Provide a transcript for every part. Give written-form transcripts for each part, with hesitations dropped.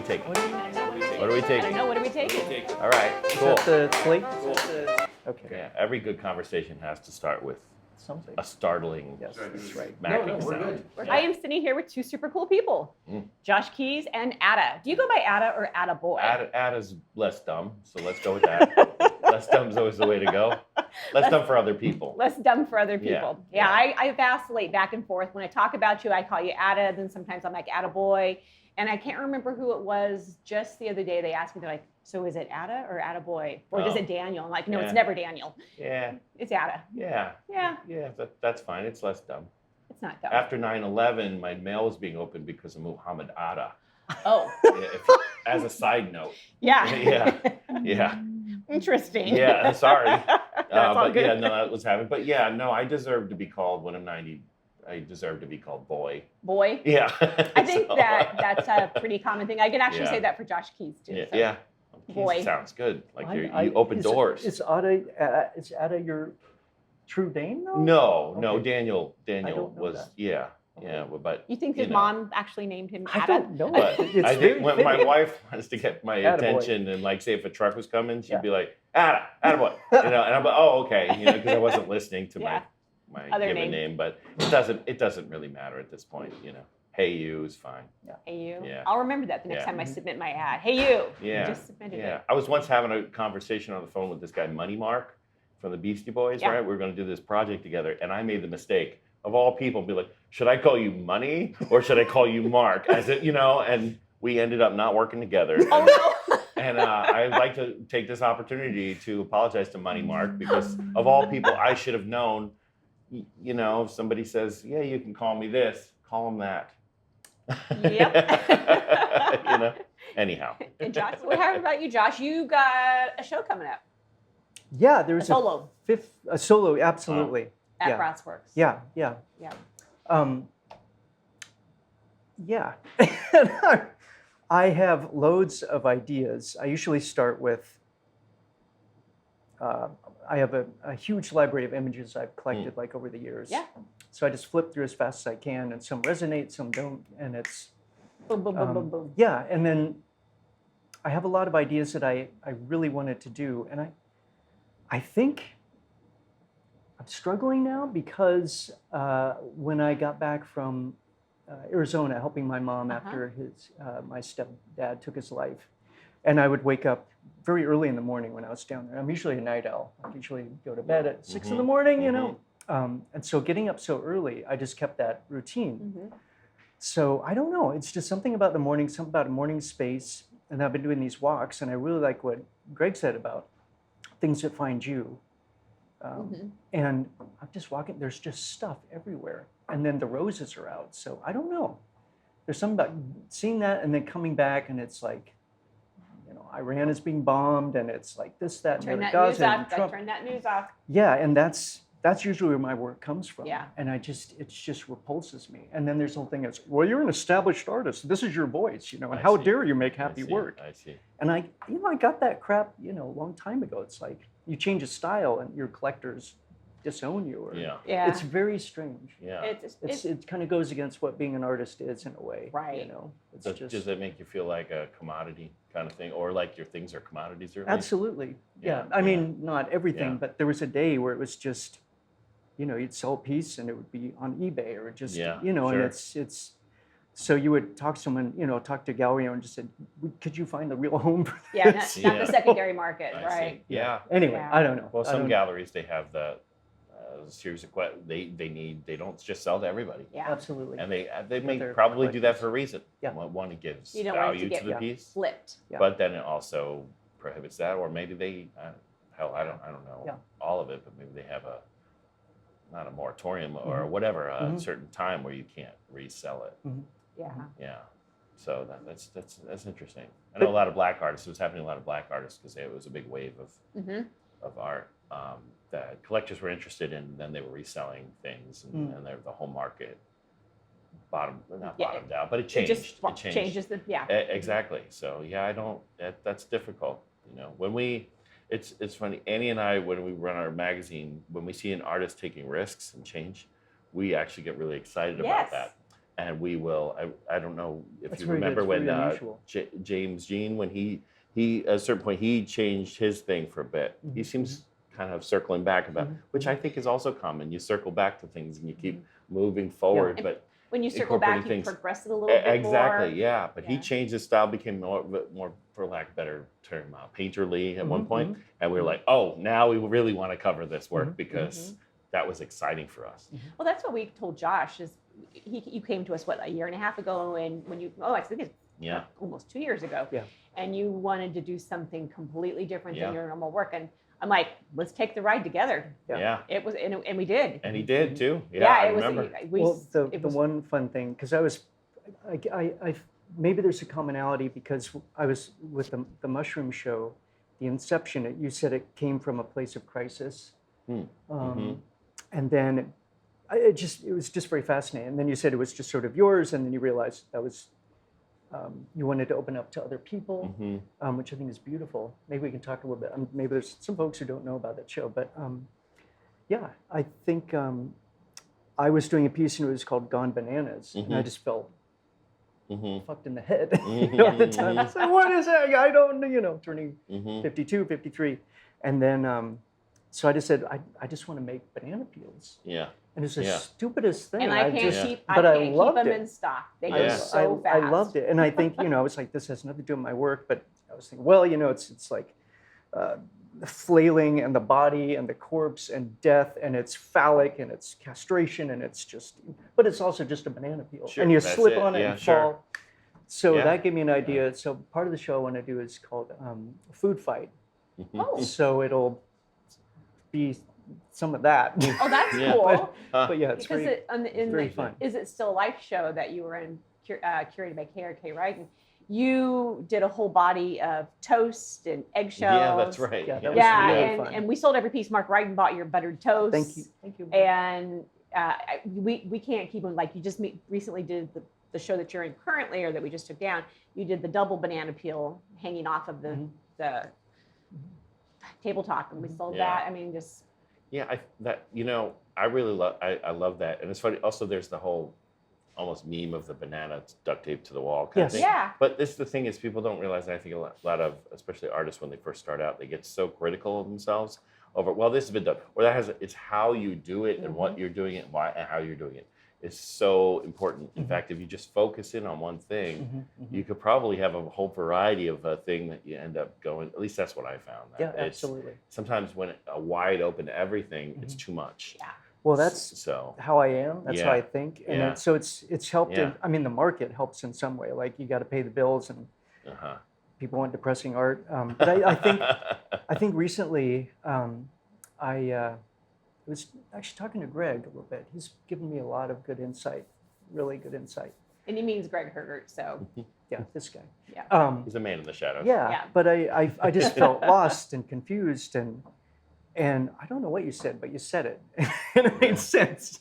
taking? What are we What are we I taking? don't know. What are we taking? All right, Is cool. that the slate? Okay. Yeah, every good conversation has to start with Something. a startling Yes, that's right. macking we're sound. good. I am sitting here with two super cool people, Josh Keys and Atta. Do you go by Atta or Attaboy? Atta's less dumb, so let's go with that. Less dumb's always the way to go. Less dumb for other people. Less dumb for other people. Yeah. I vacillate back and forth. When I talk about you, I call you Atta. Then sometimes I'm like Attaboy. And I can't remember who it was. Just the other day, they asked me, they're like, so is it Atta or Attaboy? Or is it Daniel? I'm like, no, Yeah. it's never Daniel. Yeah, It's Atta. yeah, Yeah, yeah. That's fine. It's less dumb. it's not dumb. After 9/11, my mail was being opened because of Muhammad Atta. Oh, As a side note. yeah. Yeah. Interesting. Yeah, sorry. That's all But good. yeah, no, that was happening. But yeah, no, I deserve to be called when I'm 90. I deserve to be called boy. Boy. Yeah. I think So- that's a pretty common thing. I can actually Yeah. say that for Josh Keys too. Yeah. so. Yeah. Boy. Sounds good. Like I- you open is- doors. Is Ada your true name though? No, Okay. Daniel don't know was that. yeah, Okay. but You think his know. mom actually named him I Atta? don't know. But It's I very think when my fitting. wife wants to get my Attaboy. attention and like say if a truck was coming, she'd Yeah. be like, Attaboy, and I'm like, oh, okay, because I wasn't listening to Yeah. my Other given name. name, but it doesn't really matter at this point, Hey you is fine. Hey you. Yeah. I'll remember that the next Yeah. time I submit my ad. Hey you. Yeah. You just submitted Yeah, it. I was once having a conversation on the phone with this guy Money Mark from the Beastie Boys, Yeah. right? We were going to do this project together, and I made the mistake of all people be like, should I call you Money or should I call you Mark? As it, and we ended up not working together. Oh no. And I'd like to take this opportunity to apologize to Money Mark because of all people, I should have known. If somebody says, "Yeah, you can call me this," call him that. Yep. Anyhow. And Josh, well, how about you, Josh? You got a show coming up. Yeah, there's A solo. a solo, absolutely. At yeah. Brassworks. Yeah. Yeah. Yeah. I have loads of ideas. I usually start with, I have a huge library of images I've collected like over the years. Yeah. So I just flip through as fast as I can, and some resonate, some don't, and it's, Boom, boom, boom, boom, boom. yeah, and then I have a lot of ideas that I really wanted to do, and I think I'm struggling now because when I got back from Arizona helping my mom after my stepdad took his life, and I would wake up very early in the morning when I was down there. I'm usually a night owl. I usually go to bed at 6 in the morning, and so getting up so early, I just kept that routine. So I don't know. It's just something about the morning, something about a morning space. And I've been doing these walks, and I really like what Greg said about things that find you. And I'm just walking. There's just stuff everywhere. And then the roses are out. So I don't know. There's something about seeing that and then coming back, and it's like, Iran is being bombed, and it's like this, that, Turn and that Gaza, news and off. Trump. Turn that news off. Yeah, and that's usually where my work comes from. Yeah. And it just repulses me. And then there's the whole thing that's, well, you're an established artist. This is your voice, and I how see. dare you make happy work? I see. And I got that crap, a long time ago. It's like you change a style and your collectors disown you. Or, Yeah. Yeah. It's very strange. Yeah. It kind of goes against what being an artist is in a way. Right. It's Does it make you feel like a commodity kind of thing, or like your things are commodities? Or at least? Absolutely. Yeah. Yeah, I mean, not everything, Yeah. but there was a day where it was just, you'd sell a piece and it would be on eBay or just, Yeah, and sure. it's, so you would talk to someone, talk to a gallery owner and just said, could you find a real home for Yeah, this? not the secondary market, I see. right? Yeah. Anyway, Yeah. I don't know. Well, I some don't- galleries they have the series of they don't just sell to everybody, Yeah. Absolutely. and they may they're probably do that collectors. for a reason. Yeah. One, it gives You don't want it to value get to the piece, Flipped. Yeah. but then it also prohibits that, or maybe they I don't know Yeah. all of it, but maybe they have not a moratorium or whatever, a certain time where you can't resell it. Yeah. Yeah. So that's interesting. I know a lot of black artists. It was happening to a lot of black artists because it was a big wave of art that collectors were interested in. Then they were reselling things, and the whole market bottomed out, but it changed. It just changes the Exactly. So yeah, that's difficult. It's funny. Annie and I, when we run our magazine, when we see an artist taking risks and change, we actually get really excited about Yes. that. and we will. I don't know if That's you very good. remember It's when very unusual. James Jean, when he at a certain point he changed his thing for a bit. He Mhm, seems kind of circling back about, Mhm, which I think is also common. You circle back to things and you keep moving forward, And but when you circle back, incorporating you things. progress it a little bit Exactly, more. yeah. But he Yeah. changed his style, became more, for lack of a better term, painterly at one Mhm, point. mhm. And we were like, oh, now we really want to cover this work Mhm, because that was exciting for us. Well, that's what we told Josh. Is you came to us a year and a half ago, and when you I think it's Yeah, almost 2 years ago. Yeah. And you wanted to do something completely different Yeah. than your normal work, and I'm like, let's take the ride together. Yeah. yeah. It was, and we did. And he did too. Yeah, I it was. remember. Well, It the was one fun thing, because I maybe there's a commonality because I was with the mushroom show, the inception. You said it came from a place of crisis, Mhm. and then it was just very fascinating. And then you said it was just sort of yours, and then you realized that was you wanted to open up to other people, which I think is beautiful. Maybe we can talk a little bit. Maybe there's some folks who don't know about that show, but yeah, I think I was doing a piece and it was called Gone Bananas, and I just felt fucked in the head at the time. I said, what is that? I don't know, turning 52, 53. And then, so I just said, I just want to make banana peels. Yeah. And it's the Yeah. stupidest thing. and I can't just- keep but I I can't loved keep them it. in stock. They Yeah. go so fast. I loved it. And I think, I was like, this has nothing to do with my work, but I was thinking, well, it's like the flailing and the body and the corpse and death, and it's phallic and it's castration and it's just, but it's also just a banana peel. Sure, and you that's slip it. on it Yeah, and sure. fall. So Yeah. that gave me an idea. So part of the show I want to do is called Food Fight. Oh, So it'll be some of that. oh, that's Yeah. cool. But yeah, it's Because very, very fun. Is It Still Life show that you were in, curated by KRK, right? And you did a whole body of toast and eggshells. Yeah, that's right. Yeah, that was Yeah, really fun. and we sold every piece. Mark Wright bought your buttered toast. Thank you. And we can't keep them, like you just recently did the show that you're in currently, or that we just took down. You did the double banana peel hanging off of the tabletop, and we sold Yeah. that. I mean, just Yeah, I really love. I love that, and it's funny. Also, there's the whole almost meme of the banana duct tape to the wall kind Yes. of thing. Yeah. But the thing is, people don't realize. And I think a lot of, especially artists, when they first start out, they get so critical of themselves over. Well, this has been done, or that has. It's how you do it and what you're doing it, and why and how you're doing it is so important. In fact, if you just focus in on one thing, you could probably have a whole variety of a thing that you end up going. At least that's what I found. Yeah, It's- absolutely. Sometimes when a wide open to everything, it's too much. yeah. Well, that's So how I am. That's how Yeah. I think. And Yeah. so it's helped. Yeah. I mean, the market helps in some way. Like you got to pay the bills, and people want depressing art. But I think recently I was actually talking to Greg a little bit. He's given me a lot of good insight, really good insight. And he means Greg Hergert, so Yeah, this guy. yeah. He's a man in the shadows. Yeah, Yeah. but I just felt lost and confused, and I don't know what you said, but you said it, and it made sense.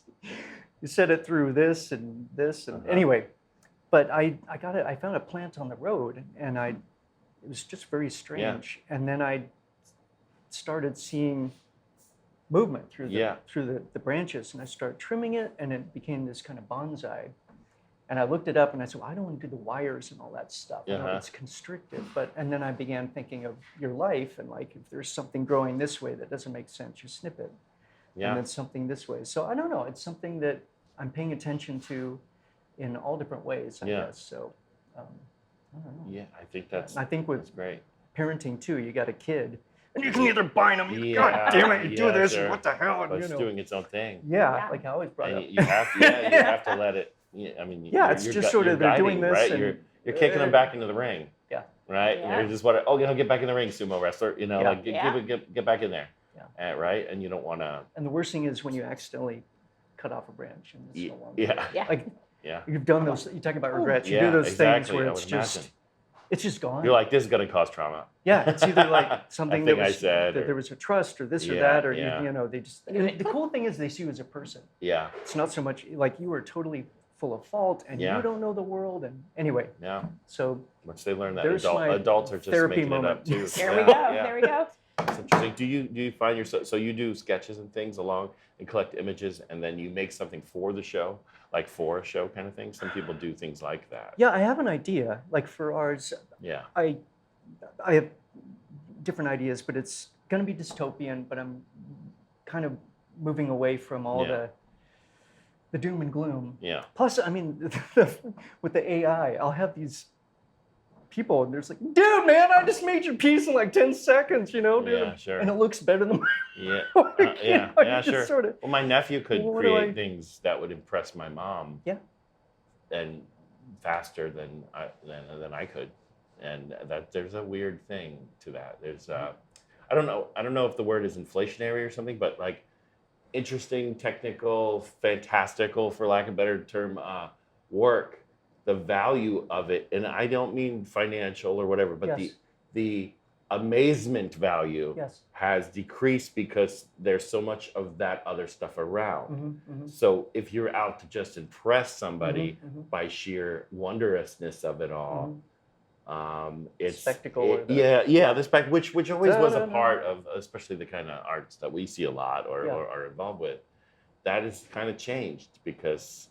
You said it through this and anyway, but I found a plant on the road, and it was just very strange, and then I started seeing movement through the branches, and I started trimming it, and it became this kind of bonsai. And I looked it up, and I said, well, I don't want to do the wires and all that stuff. You know, it's constrictive. And then I began thinking of your life, and like if there's something growing this way that doesn't make sense, you snip it. Yeah. And then something this way. So I don't know. It's something that I'm paying attention to in all different ways, I guess. So I don't know. Yeah, I think that's. And I think that's with great. parenting too, you got a kid, and you can either bind them, God damn it, you do this, and what the hell, But it's doing its own thing. Yeah, like I always brought And up. you have to let it. I mean, It's just sort of they're doing this, right? and You're kicking them back into the ring. Yeah. Right. Yeah. And they're just get back in the ring, sumo wrestler. Like get back in there. Yeah. Right. And you don't want to. And the worst thing is when you accidentally cut off a branch and it's no longer. Yeah. Yeah. Like Yeah. you've done those. You talk about regrets. You Yeah, do those exactly, things where I it's would just, imagine. it's just gone. You're like, this is going to cause trauma. Yeah, it's either like something that thing I was said, that or- there was a trust or this or Yeah, that, or yeah. they just. And the cool thing is they see you as a person. Yeah. It's not so much like you were totally full of fault and Yeah. you don't know the world. And anyway, Yeah. so Once they learn that There's my adults are just therapy making it up moment. too. There we go. There we go. It's interesting. Do you find yourself, so you do sketches and things along and collect images and then you make something for the show? like for a show kind of thing. Some people do things like that. Yeah, I have an idea. Like for ours, Yeah. I have different ideas, but it's going to be dystopian. But I'm kind of moving away from all the doom and gloom. Yeah. Plus, I mean, with the AI, I'll have these people, and there's like, dude, man, I just made your piece in like 10 seconds, dude. Yeah, sure. And it looks better than Yeah. mine. Yeah, sure. Sort of, Well, my nephew could What do create I- things that would impress my mom. Yeah. And faster than I could, and that there's a weird thing to that. There's I don't know if the word is inflationary or something, but like interesting, technical, fantastical, for lack of a better term, work. The value of it, and I don't mean financial or whatever, but Yes. the amazement value yes. has decreased because there's so much of that other stuff around. Mm-hmm. So if you're out to just impress somebody Mm-hmm. by sheer wondrousness of it all, it's Spectacle or the- the spec, which always was a Da-da-da. part of, especially the kind of arts that we see a lot or Yeah. are involved with. That has kind of changed because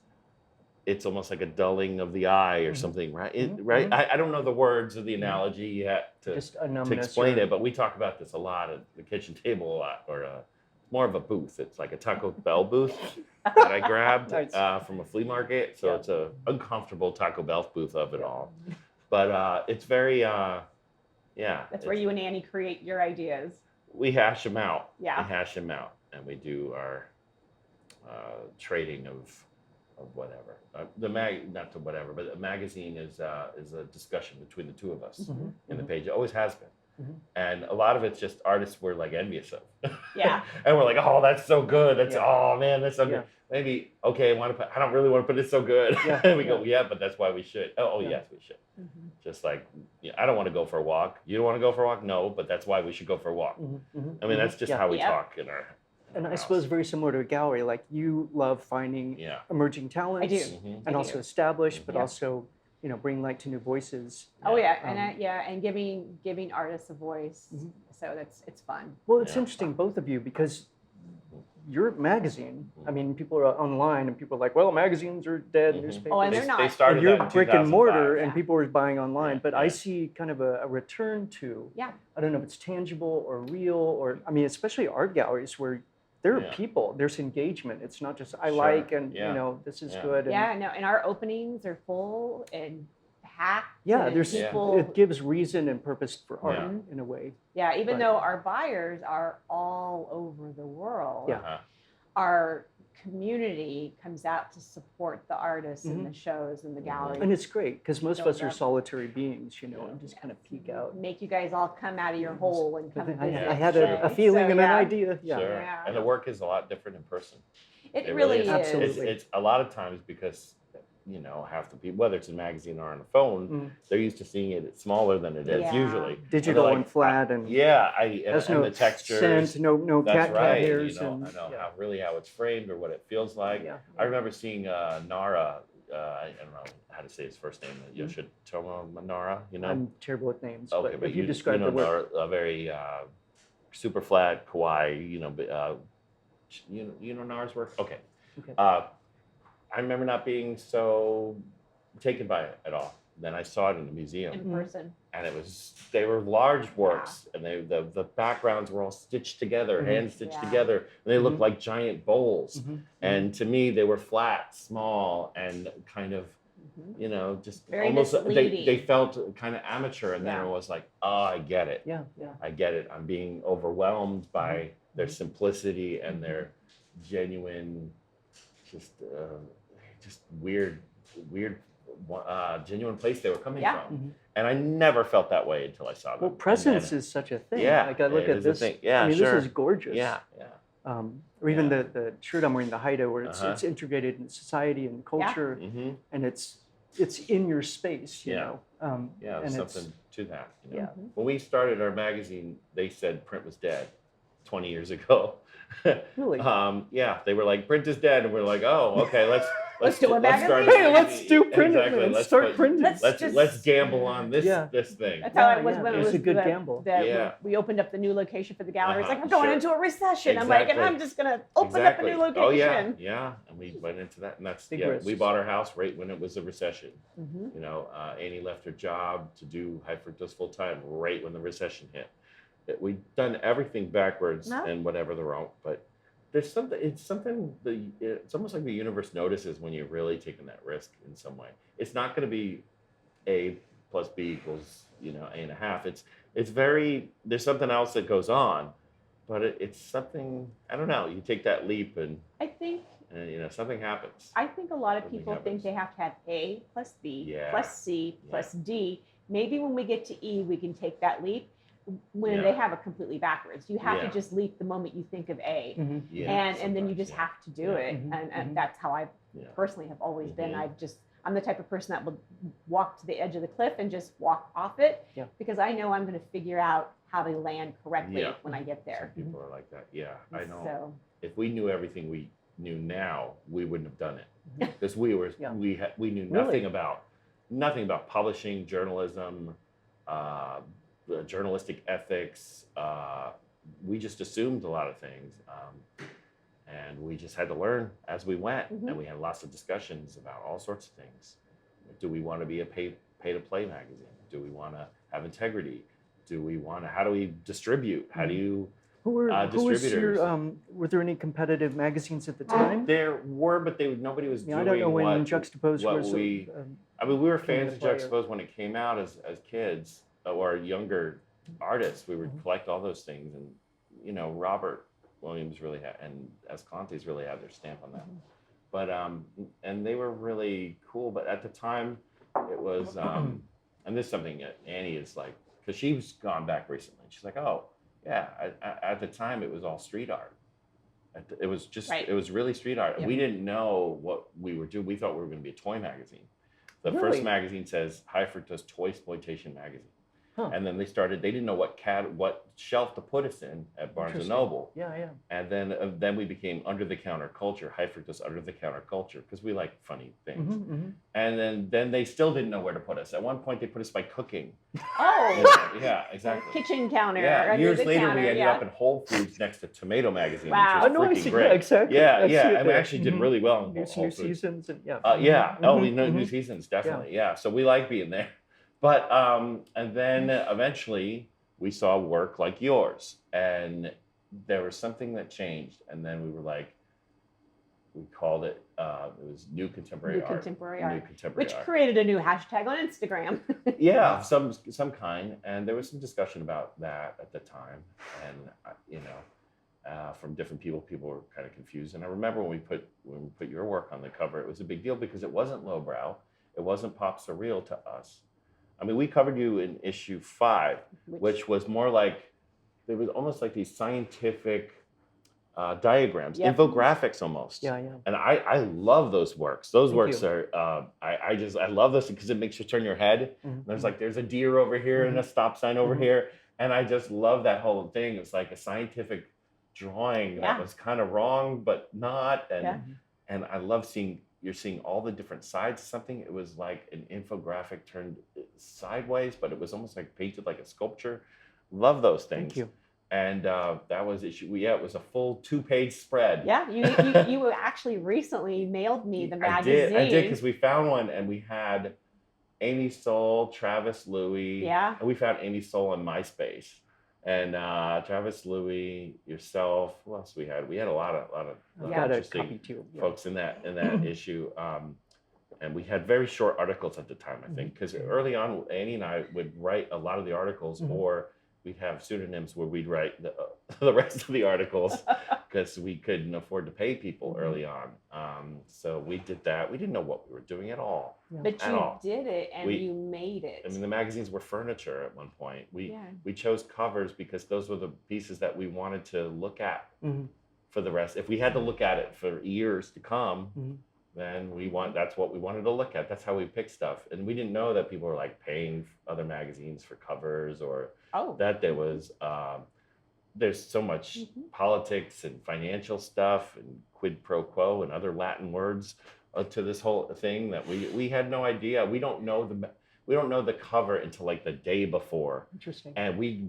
it's almost like a dulling of the eye or something, right? Right? I don't know the words or the analogy yet Just a to numbness. explain or- it, but we talk about this a lot at the kitchen table a lot, or more of a booth. It's like a Taco Bell booth that I grabbed Nice. from a flea market. So Yeah. it's a uncomfortable Taco Bell booth of it all. But it's very, That's where you and Annie create your ideas. we hash them out. Yeah. We hash them out, and we do our trading of whatever. Not to whatever, but a magazine is a discussion between the two of us in the page. It always has been. And a lot of it's just artists we're like envious of. Yeah. And we're like, oh, that's so good. That's Yeah. oh man, that's so Yeah. good. Maybe okay, I don't really want to put it so good. Yeah, And we go, yeah, but that's why we should. Oh, Yeah. yes, we should. Just like I don't want to go for a walk. You don't want to go for a walk? No, but that's why we should go for a walk. I mean, that's just Yeah. how we Yep. talk in our And I house. suppose very similar to a gallery, like you love finding Yeah. emerging talents. I do. Mhm. And I also do. established, but Yeah. also, bring light to new voices. Oh yeah, Um, and giving artists a voice. So it's fun. Well, it's Yeah. interesting, both of you, because your magazine, I mean, people are online and people are like, well, magazines are dead, newspapers. Oh, and They, they're not. they started And you're that in brick and mortar, 2005. and people are buying online. Yeah, But I yeah. see kind of a return to, Yeah. I don't know if it's tangible or real, or, I mean, especially art galleries where there are Yeah. people, there's engagement. It's not just, I Sure, like, and, yeah. this is Yeah. good. And, Yeah, no, and our openings are full and packed. Yeah, and there's people. it gives reason and purpose for art Yeah. in a way. Yeah, even But- though our buyers are all over the world, Yeah. Uh-huh. our community comes out to support the artists Mm-hmm. and the shows and the galleries. And it's great because most of us are Build up. solitary beings, and just kind of peek out. Make you guys all come out of your hole and come I, visit. I had sure. a feeling So, and an yeah. idea. Yeah. Sure. Yeah. And the work is a lot different in person. It really is. Absolutely. It's a lot of times because half the people, whether it's a magazine or on a phone, they're used to seeing it smaller than it is Yeah. usually. Digital they're and flat and and has and no the textures. scent, no That's cat right. hairs. I and, know yeah. how it's framed or what it feels like. Yeah. I remember seeing Nara. I don't know how to say his first name. Yoshitomo Nara. I'm terrible with names, Okay, but if you describe know the work, Nara, a very super flat kawaii. You know Nara's work. Okay. Okay. I remember not being so taken by it at all. Then I saw it in the museum, in person. and they were large works, and the backgrounds were all stitched together, hand stitched Yeah. together, and they looked like giant bowls. Mhm. And to me, they were flat, small, and kind of just Very almost misleading. they felt kind of amateur, and then Yeah. it was like, oh, I get it. yeah. I get it. I'm being overwhelmed by their simplicity and their genuine, just weird, genuine place they were coming Yeah. from. And I never felt that way until I saw them. Well, presence is such a thing. Yeah, Like I look it at is a this. thing. Yeah, I mean, sure. this is gorgeous. Yeah. Or even Yeah. the shirt I'm wearing, the Haida, where it's integrated in society and culture, Mm-hmm. and it's in your space. You Yeah. know. Yeah, and there's it's- something to that. Yeah. When we started our magazine, they said print was dead 20 years ago. Really. Yeah, they were like, print is dead. And we're like, oh, okay, Let's do a start- magazine. Hey, let's do printing. Exactly. Let's start put- printing. Let's gamble on this Yeah. this thing. That's how Yeah, it was yeah, when it it was was a good the, gamble. Yeah. we opened up the new location for the gallery. It's like, Uh-huh, we're going sure. into a recession. I'm like, and Exactly. I'm just going to open up a new location. Oh yeah, yeah. And we went into that, and that's Big we risks. bought our house right when it was a recession. Mhm. You know, Annie left her job to do high fructose full time right when the recession hit. We've done everything backwards No. and whatever the wrong, but there's something. It's something. It's almost like the universe notices when you're really taking that risk in some way. It's not going to be A plus B equals A.5. It's very. There's something else that goes on, but it's something. I don't know. You take that leap and I think something happens. I think a lot of Something people think happens. they have to have A plus B Yeah. plus C Yeah. plus D. Maybe when we get to E, we can take that leap. When Yeah. they have it completely backwards, you have Yeah. to just leap the moment you think of A, Mhm. Yeah, and then you sometimes, just yeah. have to do Yeah. it. Mhm. And Mhm. that's how I Yeah. personally have always been. Mhm. I'm the type of person that will walk to the edge of the cliff and just walk off it Yeah. because I know I'm going to figure out how to land correctly Yeah. when I get there. Some people are like that. Yeah, I know. So If we knew everything we knew now, we wouldn't have done it Mhm. because Yeah. we knew Really? nothing about publishing, journalism, journalistic ethics. We just assumed a lot of things, and we just had to learn as we went. Mhm. And we had lots of discussions about all sorts of things. Do we want to be a pay to play magazine? Do we want to have integrity? How do we distribute? How do you Who was your, distributors. were there any competitive magazines at the time? There were, but nobody was Yeah, doing I don't know when what Juxtapoz what was. we. I mean, we were Became fans a of player. Juxtapoz when it came out as kids or younger artists. We would Mhm. collect all those things, and Robert Williams really had, and Escalante's really had their stamp on that. Mhm. But and they were really cool. But at the time, it was, and this is something that Annie is like, because she's gone back recently. She's like, oh yeah, at the time it was all street art. It was just, Right. it was really street art. Yep. We didn't know what we were doing. We thought we were going to be a toy magazine. The Really? first magazine says High Fructose Toy Exploitation Magazine. Huh. And then they didn't know what shelf to put us in at Barnes and Interesting. Noble. Yeah, yeah. And then we became Under the Counter Culture, High Fructose Under the Counter Culture, because we like funny things. Mhm, mhm. And then they still didn't know where to put us. At one point, they put us by cooking. oh, Yeah, exactly. kitchen counter. Yeah, under years the later, counter, we ended yeah. up in Whole Foods next to Tomato Magazine, Wow. which Oh, was no, I freaking see. great. Yeah, exactly. Yeah, I see yeah, it and we there. actually did Mhm. really well in New Whole Foods. seasons and yeah. Yeah. Mhm, Oh, we know mhm. New Seasons, definitely. Yeah. So we like being there. But and then eventually we saw work like yours, and there was something that changed, and then we were like, we called it. It was New Contemporary New Art. Contemporary New Art, Contemporary which Art. created a new hashtag on Instagram. Yeah, some kind, and there was some discussion about that at the time, and from different people were kind of confused. And I remember when we put your work on the cover, it was a big deal because it wasn't lowbrow, it wasn't pop surreal to us. I mean, we covered you in issue 5, which was more like, there was almost like these scientific diagrams, Yep. infographics almost. Yeah, yeah. And I love those works. Those Thank works you. are, I love this because it makes you turn your head. Mhm. There's a deer over here and a stop sign over Mhm. here. And I just love that whole thing. It's like a scientific drawing that Yeah. was kind of wrong, but not. And Yeah. and I love you're seeing all the different sides of something. It was like an infographic turned sideways, but it was almost like painted like a sculpture. Love those things. Thank you. And that was issue. Yeah, it was a full 2-page spread. Yeah, you actually recently mailed me the I magazine. did because we found one, and we had Amy Soul, Travis Louis. Yeah. And we found Amy Soul on MySpace, and Travis Louis, yourself. Who else we had? We had a lot of I've Yeah. got a interesting copy too. Yeah. folks in that issue. And we had very short articles at the time, I think, because early on, Annie and I would write a lot of the articles, Mhm. or we'd have pseudonyms where we'd write the rest of the articles because we couldn't afford to pay people early on. So we did that. We didn't know what we were doing at all. But At you all. did it, and We- you made it. I mean, the magazines were furniture at one point. Yeah. We chose covers because those were the pieces that we wanted to look at Mhm. for the rest. If we had to look at it for years to come, Mhm. then that's what we wanted to look at. That's how we picked stuff. And we didn't know that people were like paying other magazines for covers, or Oh. that there was there's so much Mhm. politics and financial stuff and quid pro quo and other Latin words to this whole thing that we had no idea. We don't know the cover until like the day before, Interesting. and we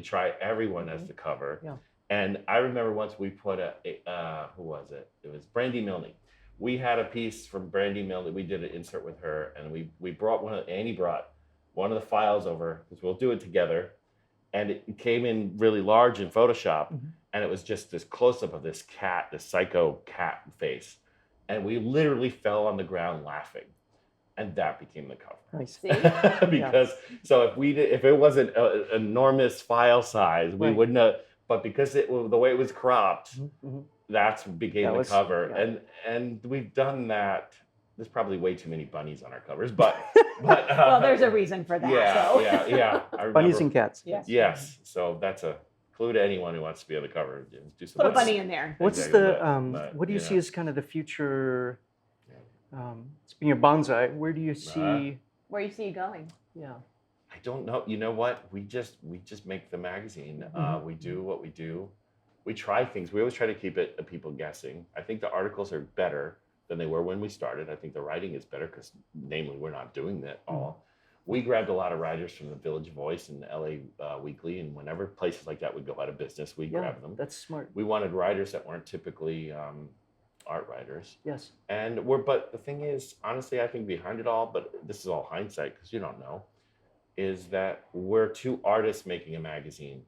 try everyone as the cover. Yeah. And I remember once we put who was it? It was Brandy Milne. We had a piece from Brandy Milne. We did an insert with her, and we brought Annie brought one of the files over because we'll do it together, and it came in really large in Photoshop, and it was just this close up of this cat, this psycho cat face, and we literally fell on the ground laughing, and that became the cover. Nice. See? Because so if it wasn't an enormous file size, we Right. wouldn't have. But because the way it was cropped, that became That the was- cover, yeah. and we've done that. There's probably way too many bunnies on our covers, but Well, there's a reason for that. yeah, so. yeah, yeah. I remember, Bunnies and cats. Yes. yes. So that's a clue to anyone who wants to be on the cover. Do some Put a bunnies. bunny in there. What's Exactly, the what do you see as kind of the future? Speaking of bonsai, where do you see? Where you see you going? Yeah. I don't know. You know what? We just make the magazine. We do what we do. We try things. We always try to keep it people guessing. I think the articles are better than they were when we started. I think the writing is better because, namely, we're not doing that all. We grabbed a lot of writers from the Village Voice and LA Weekly, and whenever places like that would go out of business, we grab them. That's smart. We wanted writers that weren't typically art writers. Yes. And but the thing is, honestly, I think behind it all, but this is all hindsight because you don't know, is that we're two artists making a magazine.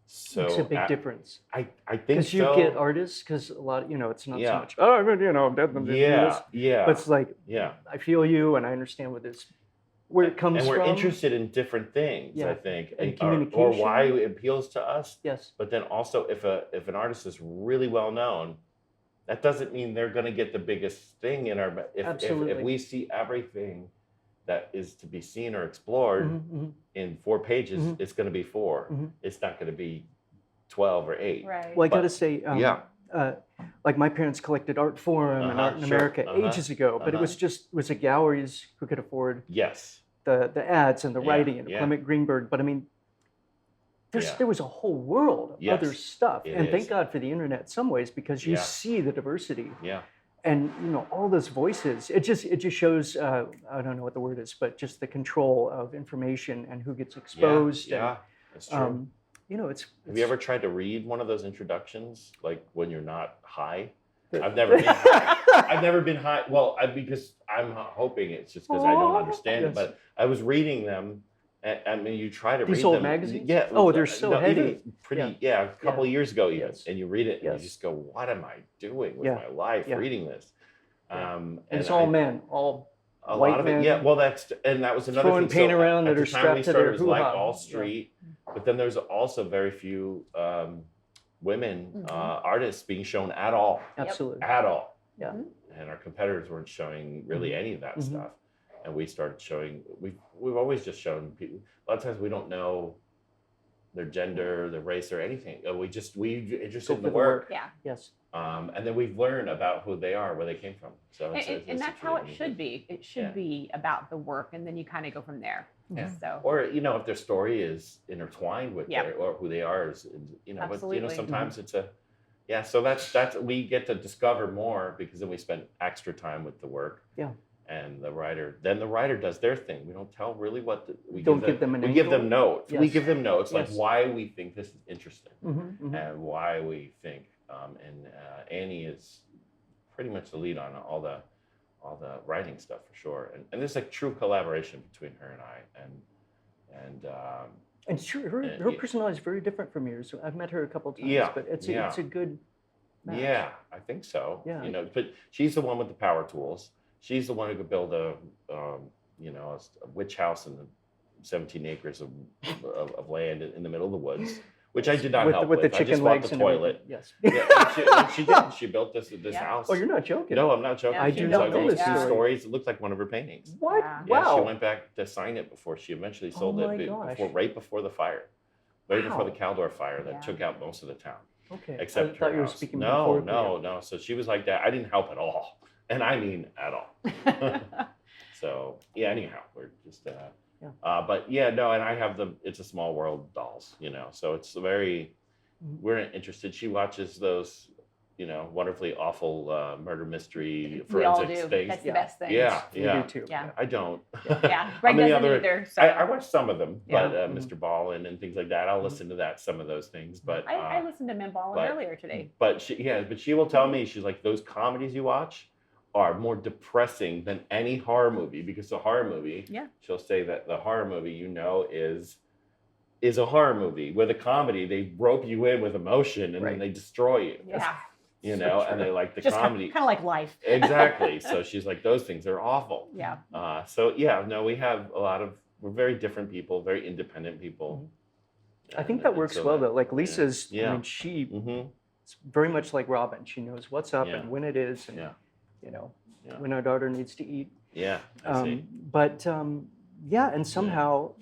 So Makes a big difference. I think Because you so. get artists, because a lot, it's not Yeah. so much. Oh, Yeah, yeah. But it's like, Yeah. I feel you, and I understand where it comes And from. we're interested in different things, Yeah. I think, And or communication. why it appeals to us. Yes. But then also, if an artist is really well known, that doesn't mean they're going to get the biggest thing in our. If Absolutely. we see everything that is to be seen or explored in 4 pages, it's going to be 4. It's not going to be 12 or 8. Right. Well, I got to But- say, yeah. like my parents collected Art Forum and Art in sure, America ages ago, but it was a galleries who could afford Yes. the ads and the Yeah, writing and yeah. Clement Greenberg. But I mean, Yeah. there was a whole world of Yes, other stuff, it and is. thank God for the internet in some ways because you Yeah. see the diversity Yeah. and all those voices. It just shows I don't know what the word is, but just the control of information and who gets exposed. Yeah. That's true. And, it's. Have you ever tried to read one of those introductions, like when you're not high? The- I've never been high. I've never been high. Well, because I'm hoping it's just because I don't understand Yes. it. But I was reading them. And, I mean, you try to These read old them. magazines? Yeah. Oh, they're so even heady. pretty. Yeah. A couple of years ago, even, Yes. and you read it, and Yes. you just go, "What am I doing with Yeah. my life Yeah. reading this?" Yeah. And It's all men, all a white lot of men it, yeah. Well, that was another throwing thing. paint around at that the are time we strapped to started, their it was like hoo-ha. all Yeah. street, but then there's also very few women artists being shown at all, absolutely. at all. Yeah. And our competitors weren't showing really any of that Mhm. stuff, and we started showing. We've always just shown people. A lot of times we don't know their gender, their race, or anything. We interested in the work. Yeah. Yes. And then we've learned about who they are, where they came from. So And that's how it should be. It should Yeah. be about the work, and then you kind of go from there. Yeah. So. Or if their story is intertwined with Yeah. or who they are, but Absolutely. sometimes it's so that's we get to discover more because then we spend extra time with the work. Yeah. And the writer does their thing. We don't tell really we Don't give them an we give them angle? notes. We Yes. give them notes like Yes. why we think this is interesting Mm-hmm. and why we think. And Annie is pretty much the lead on all the writing stuff for sure. And there's like true collaboration between her and I. And sure, her yeah. personality is very different from yours. I've met her a couple of times, Yeah, but it's yeah. a good match. Yeah, I think so. Yeah. But she's the one with the power tools. She's the one who could build a witch house in the 17 acres of land in the middle of the woods, which I did not help with the I chicken just bought legs the and toilet. everything. Yes. Yeah, and she did. She built this Yeah. house. Oh, you're not joking. No, I'm not joking. Yeah, I do So not I know got this two story. stories. It looked like one of her paintings. What? Yeah. Yeah, Wow. she went back to sign it before she eventually sold my it gosh. right before the fire, right before the Wow. Caldor fire that Yeah. took out most of the town. Okay. Except I thought her you were house. speaking No. metaphorically. No. So she was like that. I didn't help at all, and I mean at all. So yeah. Anyhow, we're just. Yeah. But yeah, no, and I have It's a Small World dolls, So it's very. Mhm. We're interested. She watches those wonderfully awful murder mystery We all forensics do. things. That's the Yeah. best thing. Yeah, We yeah. do too. Yeah. I don't. Yeah. Greg I'm in the doesn't other- either. So I watch some of them, Yeah. but Mr. Ballin and things like that. I'll listen to that, some of those things. But I listened to Min Ballin but- earlier today. but she will tell me, she's like, those comedies you watch are more depressing than any horror movie, because the horror movie, Yeah. she'll say that the horror movie, is a horror movie. With a comedy, they rope you in with emotion and Right. then they destroy you. Yeah. So And they like the Just comedy. kind of like life. Exactly. So she's like, those things are awful. Yeah. We have we're very different people, very independent people. I think that works well though. Like Lisa's, Yeah. I mean, she's Mm-hmm. very much like Robin. She knows what's up Yeah. and when it is, and Yeah. Yeah. when our daughter needs to eat. Yeah. I see. And somehow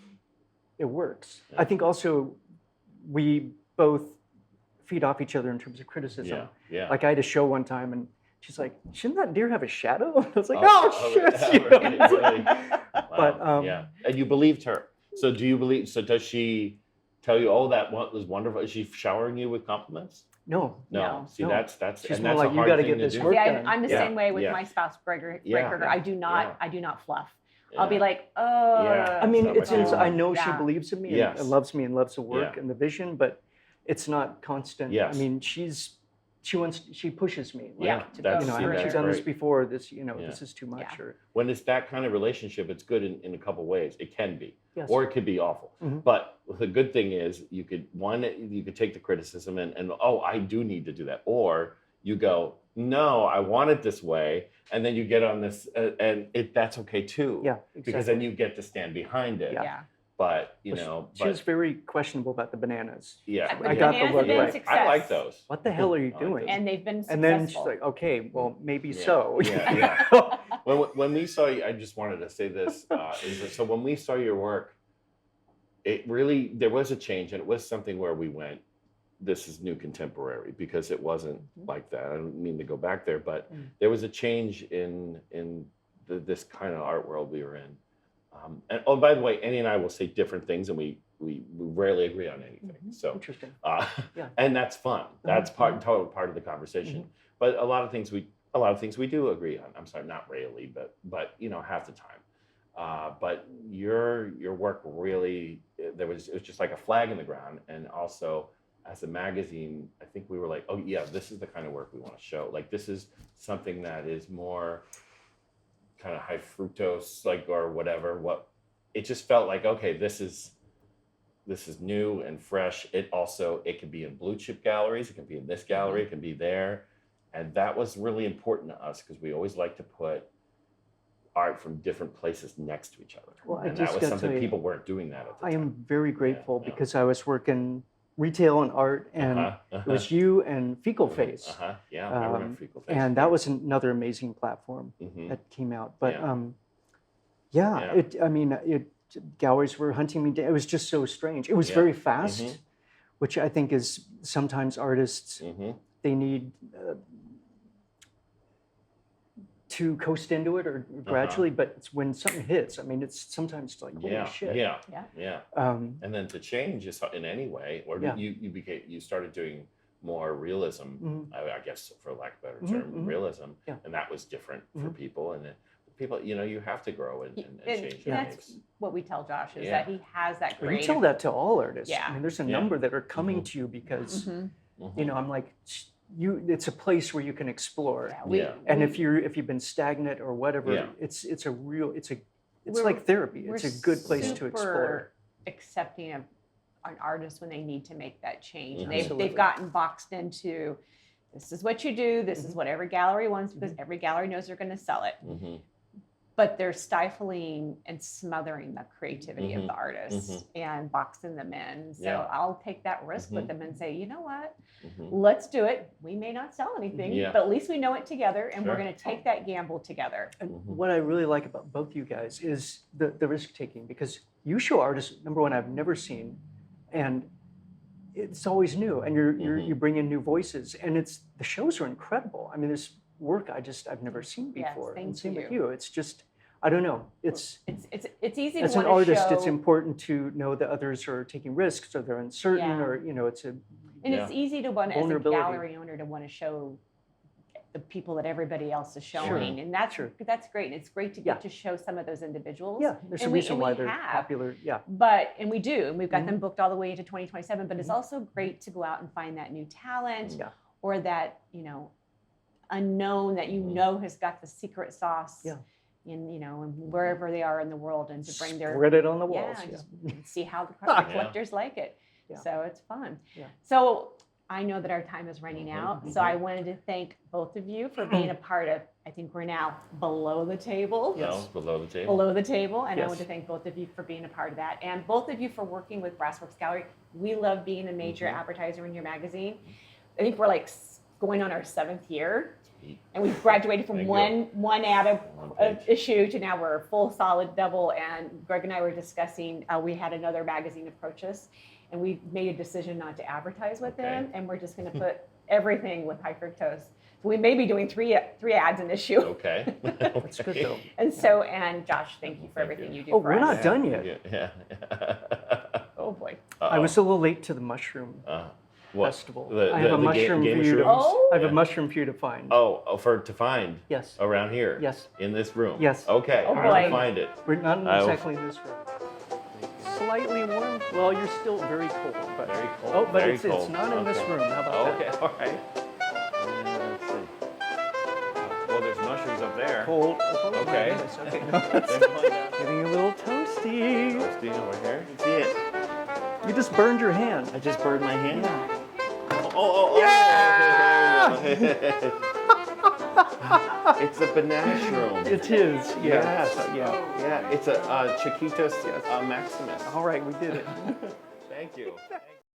it works. Yeah. I think also we both feed off each other in terms of criticism. Yeah. Yeah. Like I had a show one time and she's like, shouldn't that deer have a shadow? I was like, Really? shit. you know? Really? But, Wow. Yeah. And you believed her. So does she tell you, oh, that one was wonderful? Is she showering you with compliments? No. No. See, No. that's She's and more that's like, a you hard gotta thing get to this do. work Yeah, done. I'm the Yeah. same way with Yeah. my spouse, Greg Yeah. Kirker. I do not. Yeah. I do not fluff. Yeah. I'll be like, oh. Yeah. I mean, Not it's much. I know she Yeah. believes in me Yes. and loves me and loves the work Yeah. and the vision, but it's not constant. Yes. I mean, she pushes me. Like, Yeah, to go you know, I see, haven't that's done this great. before. This, Yeah. this is too much. Yeah. Or When it's that kind of relationship, it's good in a couple ways. It can be, yes. or it could be awful. Mhm. But the good thing is, you could take the criticism and oh, I do need to do that, or you go, no, I want it this way, and then you get on this, and that's okay too. Yeah, exactly. Because then you get to stand behind it. Yeah. But She was very questionable about the bananas. yeah, The I got the bananas look have been right. success. I like those. What the hell are you I like doing? those. And they've been successful. And then she's like, okay, well, maybe Yeah. so. Yeah, When we saw you, I just wanted to say this. So when we saw your work, there was a change, and it was something where we went, this is new contemporary, because it wasn't like that. I don't mean to go back there, but there was a change in this kind of art world we were in. And oh, by the way, Annie and I will say different things, and we rarely agree on anything. So, Interesting. Yeah. and that's fun. That's total part of the conversation. But a lot of things we do agree on. I'm sorry, not rarely, but half the time. But your work really, it was just like a flag in the ground, and also as a magazine, I think we were like, oh yeah, this is the kind of work we want to show. Like, this is something that is more kind of high fructose, like, or whatever. It just felt like, okay, this is new and fresh. It can be in blue chip galleries, it can be in this gallery, it can be there. And that was really important to us, because we always like to put art from different places next to each other. Well, I And just that was gotta something tell you, people weren't doing that at the I time. am very grateful Yeah. because I was working retail and art, and it was you and Fecal Face. Yeah, I remember Fecal Face. And that was another amazing platform Mhm. that came out. But Yeah. yeah, galleries were hunting me down. It was just so strange. It was Yeah. very fast, Mhm. which I think is sometimes artists, Mhm. they need to coast into it or gradually, but it's when something hits, I mean, it's sometimes like, holy shit. Yeah. Yeah. Yeah. And then to change is in any way, or Yeah. you started doing more realism, Mhm. I guess, for lack of a better Mhm, term, mhm. realism, Yeah. and that was different for Mhm. people. And people, you have to grow and change your That's ways. what we tell Josh, is Yeah. that he has that Well, creative. you tell that to all artists. Yeah. I mean, there's a Yeah. number that are coming Mhm. to you because, Mhm. Mhm. I'm like, it's a place where you can explore. Yeah, Yeah. And if you've been stagnant or whatever, Yeah. it's We're- like therapy. It's we're a good place to super explore. accepting of an artist when they need to make that change. Mhm. Absolutely. They've gotten boxed into, this is what you do, this is what every gallery wants, because every gallery knows they're going to sell it. Mhm. But they're stifling and smothering the creativity of Mhm. the artists and boxing them in. So Yeah. I'll take that risk with Mhm. them and say, you know what? Mhm. Let's do it. We may not sell anything, Yeah. but at least we know it together, and we're Sure. going to take that gamble together. And Mhm. what I really like about both you guys is the risk taking, because you show artists, number one, I've never seen, and it's always new, and you bring in new voices, and the shows are incredible. I mean, there's work I've never seen Yes, before. thank And same with you. you. It's just, I don't know. It's It's easy as to an want to artist, show, it's important to know that others are taking risks or they're uncertain, Yeah. or it's a and it's easy to want, as a vulnerability. gallery owner, to want to show the people that everybody else is Sure. showing, and that's Sure. that's great. And it's great to get to show some of those individuals. Yeah, there's a And reason why we they're have. popular. Yeah. And we do, and we've got them booked all the way into 2027. But it's also great to go out and find that new talent, Yeah. or that unknown that has got the secret sauce. Yeah. In and wherever they are in the world, and to bring their Spread it on the walls. and Yeah. just see how the Yeah. collectors like it. Yeah. So it's fun. Yeah. So I know that our time is running out. So I wanted to thank both of you for being a part of, I think we're now below the table. Yes. No, below the table. Below the table. And I Yes. want to thank both of you for being a part of that. And both of you for working with Brassworks Gallery. We love being a major advertiser in your magazine. I think we're like going on our 7th year. And we've graduated from Thank one ad of One page. issue to now we're a full solid double. And Greg and I were discussing, we had another magazine approach us, and we made a decision not to advertise with them, and we're just going to put everything with high fructose. So we may be doing three ads an issue. Okay. That's good though. And so, and Josh, thank you for everything you do Oh, for we're us. not done yet. Yeah. Oh boy. I was a little late to the mushroom What? festival. The- I have the a ga- mushroom game for of you to. shrooms? Oh. I have Yeah. a mushroom for you to find. To find Yes. around here. Yes. In this room. Yes. Okay. Oh, I'm gonna boy. find it. We're not I will- exactly in this room. Slightly warm. Well, you're still very cold. But Very cold. Oh, but very it's cold. not in this Okay. room. How about Okay. that? All right. Let's see. Well, there's mushrooms up there. Cold. Oh, my Okay. goodness. Okay. No, Then it's find out. getting a little toasty. Toasty over here. See it? You just burned your hand. I just burned my hand. Yeah. Oh. Yeah! It's a banana shroom. It is. Yeah. Yes. So, yeah. Yeah. It's a Chiquitas Maximus. All right, we did it. Thank you.